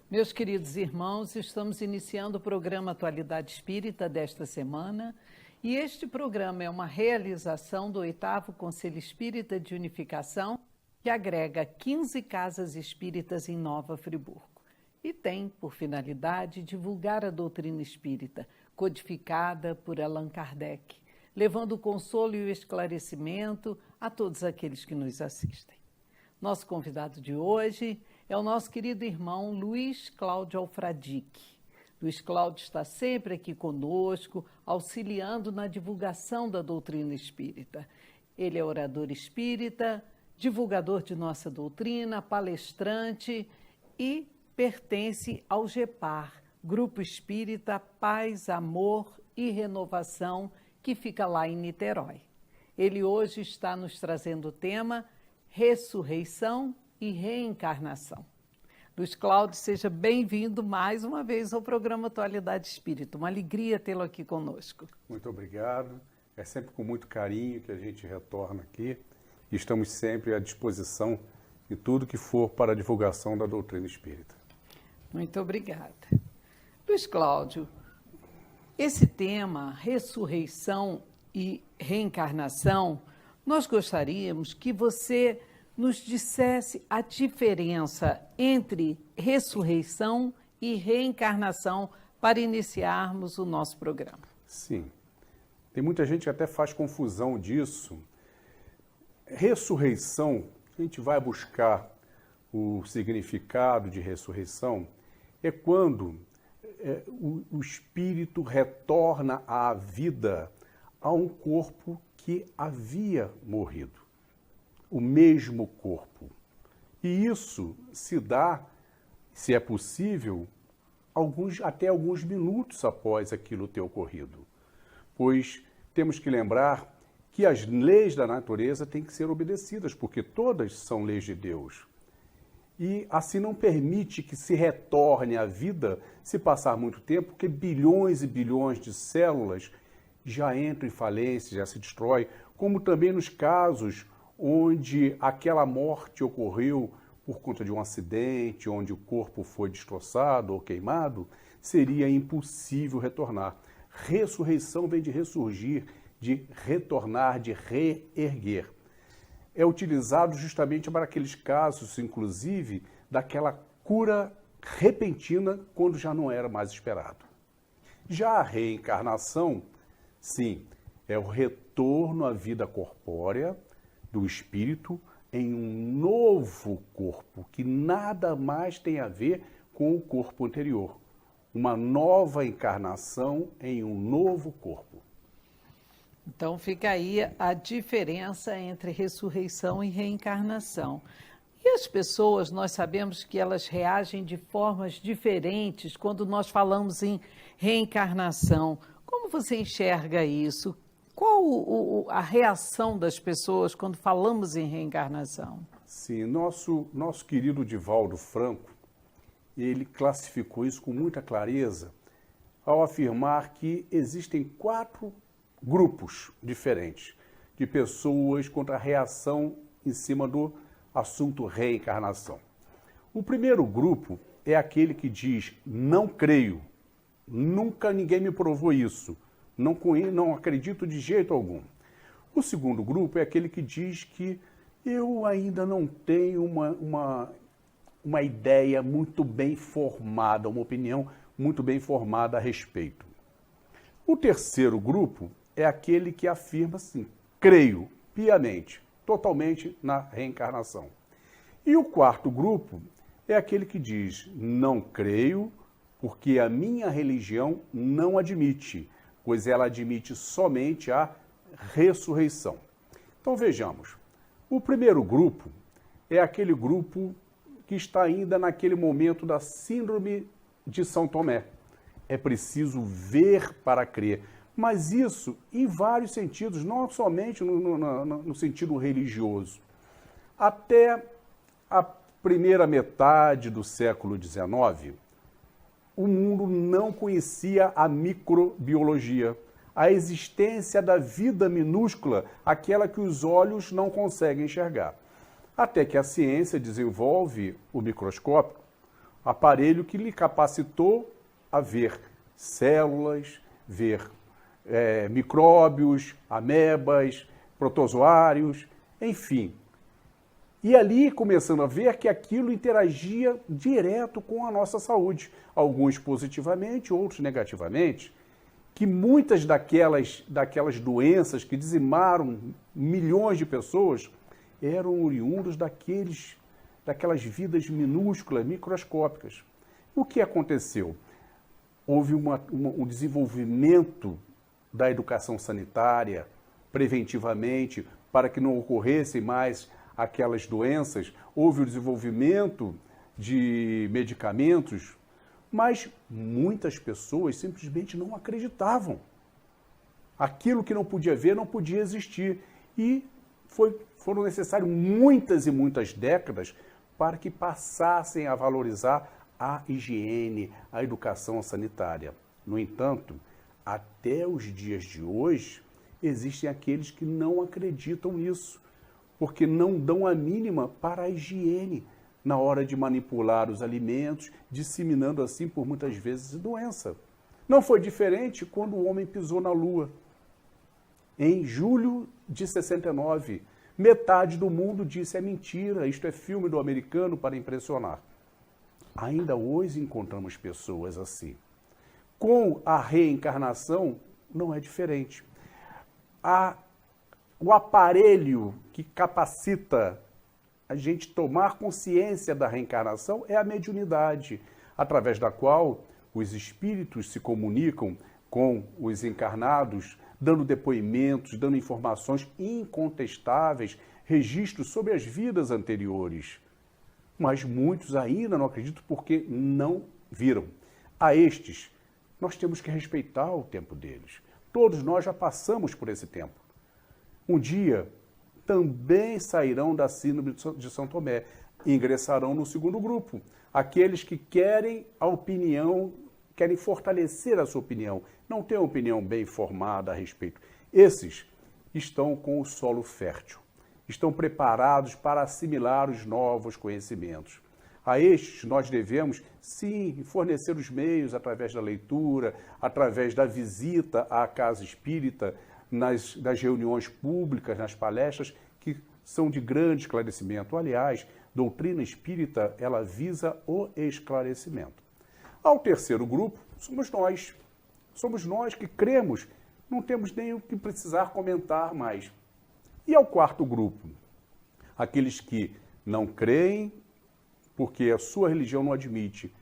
Meus queridos irmãos, estamos iniciando o programa Atualidade Espírita desta semana e este programa é uma realização do 8º Conselho Espírita de Unificação, que agrega 15 casas espíritas em Nova Friburgo e tem por finalidade divulgar a doutrina espírita, codificada por Allan Kardec, levando o consolo e o esclarecimento a todos aqueles que nos assistem. Nosso convidado de hoje é o nosso querido irmão Luiz Cláudio Alfradique. Luiz Cláudio está sempre aqui conosco, auxiliando na divulgação da doutrina espírita. Ele é orador espírita, divulgador de nossa doutrina, palestrante e pertence ao GEPAR, Grupo Espírita Paz, Amor e Renovação, que fica lá em Niterói. Ele hoje está nos trazendo o tema Ressurreição e Reencarnação. Luiz Cláudio, seja bem-vindo mais uma vez ao programa Atualidade Espírita. Uma alegria tê-lo aqui conosco. Muito obrigado. É sempre com muito carinho que a gente retorna aqui. E estamos sempre à disposição de tudo que for para a divulgação da doutrina espírita. Muito obrigada. Luiz Cláudio, esse tema, ressurreição e reencarnação, nós gostaríamos que você nos dissesse a diferença entre ressurreição e reencarnação para iniciarmos o nosso programa. Sim. Tem muita gente que até faz confusão disso. Ressurreição, a gente vai buscar o significado de ressurreição, é quando o espírito retorna à vida a um corpo que havia morrido, o mesmo corpo. E isso se dá, se é possível, até alguns minutos após aquilo ter ocorrido. Pois temos que lembrar que as leis da natureza têm que ser obedecidas, porque todas são leis de Deus. E assim não permite que se retorne à vida se passar muito tempo, porque bilhões e bilhões de células já entram em falência, já se destrói, como também nos casos onde aquela morte ocorreu por conta de um acidente, onde o corpo foi destroçado ou queimado, seria impossível retornar. Ressurreição vem de ressurgir, de retornar, de reerguer. É utilizado justamente para aqueles casos, inclusive, daquela cura repentina quando já não era mais esperado. Já a reencarnação, sim, é o retorno à vida corpórea do espírito em um novo corpo, que nada mais tem a ver com o corpo anterior. Uma nova encarnação em um novo corpo. Então fica aí a diferença entre ressurreição e reencarnação. E as pessoas, nós sabemos que elas reagem de formas diferentes quando nós falamos em reencarnação. Como você enxerga isso? Qual a reação das pessoas quando falamos em reencarnação? Sim, nosso querido Divaldo Franco, ele classificou isso com muita clareza ao afirmar que existem 4 grupos diferentes de pessoas quanto à reação em cima do assunto reencarnação. O primeiro grupo é aquele que diz, não creio, nunca ninguém me provou isso, não acredito de jeito algum. O segundo grupo é aquele que diz que eu ainda não tenho uma ideia muito bem formada, uma opinião muito bem formada a respeito. O terceiro grupo é aquele que afirma assim, creio piamente, totalmente na reencarnação. E o quarto grupo é aquele que diz, não creio, porque a minha religião não admite, pois ela admite somente a ressurreição. Então vejamos, o primeiro grupo é aquele grupo que está ainda naquele momento da síndrome de São Tomé. É preciso ver para crer. Mas isso em vários sentidos, não somente no sentido religioso. Até a primeira metade do século XIX, o mundo não conhecia a microbiologia, a existência da vida minúscula, aquela que os olhos não conseguem enxergar. Até que a ciência desenvolve o microscópio, Aparelho que lhe capacitou a ver células, ver micróbios, amebas, protozoários, enfim. E ali começando a ver que aquilo interagia direto com a nossa saúde, alguns positivamente, outros negativamente, que muitas daquelas doenças que dizimaram milhões de pessoas eram oriundos daquelas vidas minúsculas, microscópicas. O que aconteceu? Houve um desenvolvimento da educação sanitária preventivamente para que não ocorressem mais aquelas doenças, houve o desenvolvimento de medicamentos, mas muitas pessoas simplesmente não acreditavam. Aquilo que não podia ver não podia existir. E foram necessárias muitas e muitas décadas para que passassem a valorizar a higiene, a educação sanitária. No entanto, até os dias de hoje, existem aqueles que não acreditam nisso, porque não dão a mínima para a higiene na hora de manipular os alimentos, disseminando assim por muitas vezes doença. Não foi diferente quando o homem pisou na Lua. Em julho de 69, metade do mundo disse: é mentira, isto é filme do americano para impressionar. Ainda hoje encontramos pessoas assim. Com a reencarnação, não é diferente. O aparelho que capacita a gente tomar consciência da reencarnação é a mediunidade, através da qual os espíritos se comunicam com os encarnados, dando depoimentos, dando informações incontestáveis, registros sobre as vidas anteriores. Mas muitos ainda não acreditam porque não viram. A estes, nós temos que respeitar o tempo deles. Todos nós já passamos por esse tempo. Um dia também sairão da síndrome de São Tomé e ingressarão no segundo grupo. Aqueles que querem a opinião, querem fortalecer a sua opinião, não têm uma opinião bem formada a respeito. Esses estão com o solo fértil, estão preparados para assimilar os novos conhecimentos. A estes nós devemos, sim, fornecer os meios através da leitura, através da visita à casa espírita, nas reuniões públicas, nas palestras, que são de grande esclarecimento. Aliás, doutrina espírita, ela visa o esclarecimento. Ao terceiro grupo, somos nós. Somos nós que cremos, não temos nem o que precisar comentar mais. E ao quarto grupo, aqueles que não creem, porque a sua religião não admite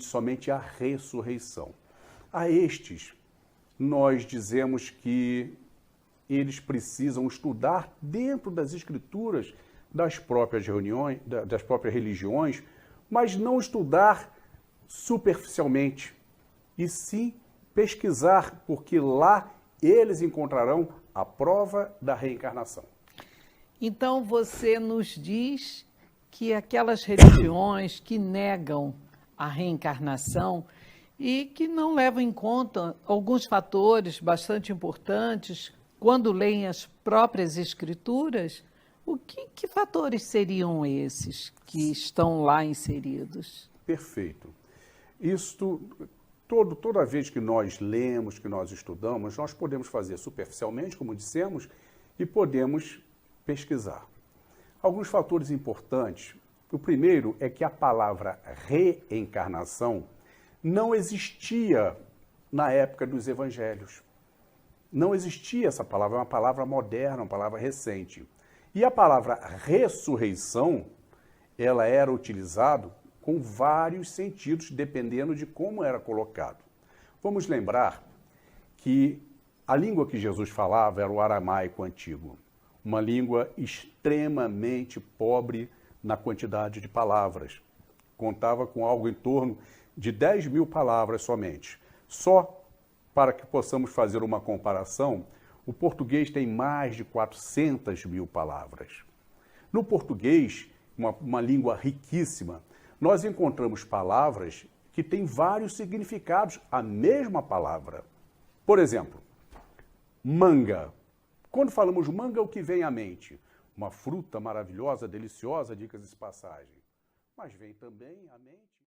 somente a ressurreição. A estes, nós dizemos que eles precisam estudar dentro das escrituras das próprias religiões, mas não estudar superficialmente, e sim pesquisar, porque lá eles encontrarão a prova da reencarnação. Então você nos diz que aquelas religiões que negam a reencarnação e que não levam em conta alguns fatores bastante importantes quando leem as próprias escrituras, que fatores seriam esses que estão lá inseridos? Perfeito. Toda vez que nós lemos, que nós estudamos, nós podemos fazer superficialmente, como dissemos, e podemos pesquisar. Alguns fatores importantes. O primeiro é que a palavra reencarnação não existia na época dos evangelhos. Não existia essa palavra, é uma palavra moderna, uma palavra recente. E a palavra ressurreição, ela era utilizada com vários sentidos, dependendo de como era colocado. Vamos lembrar que a língua que Jesus falava era o aramaico antigo, uma língua extremamente pobre na quantidade de palavras. Contava com algo em torno de 10.000 palavras somente. Só para que possamos fazer uma comparação, o português tem mais de 400.000 palavras. No português, uma língua riquíssima, nós encontramos palavras que têm vários significados, a mesma palavra. Por exemplo, manga. Quando falamos manga, o que vem à mente? Uma fruta maravilhosa, deliciosa, dicas de passagem. Mas vem também à mente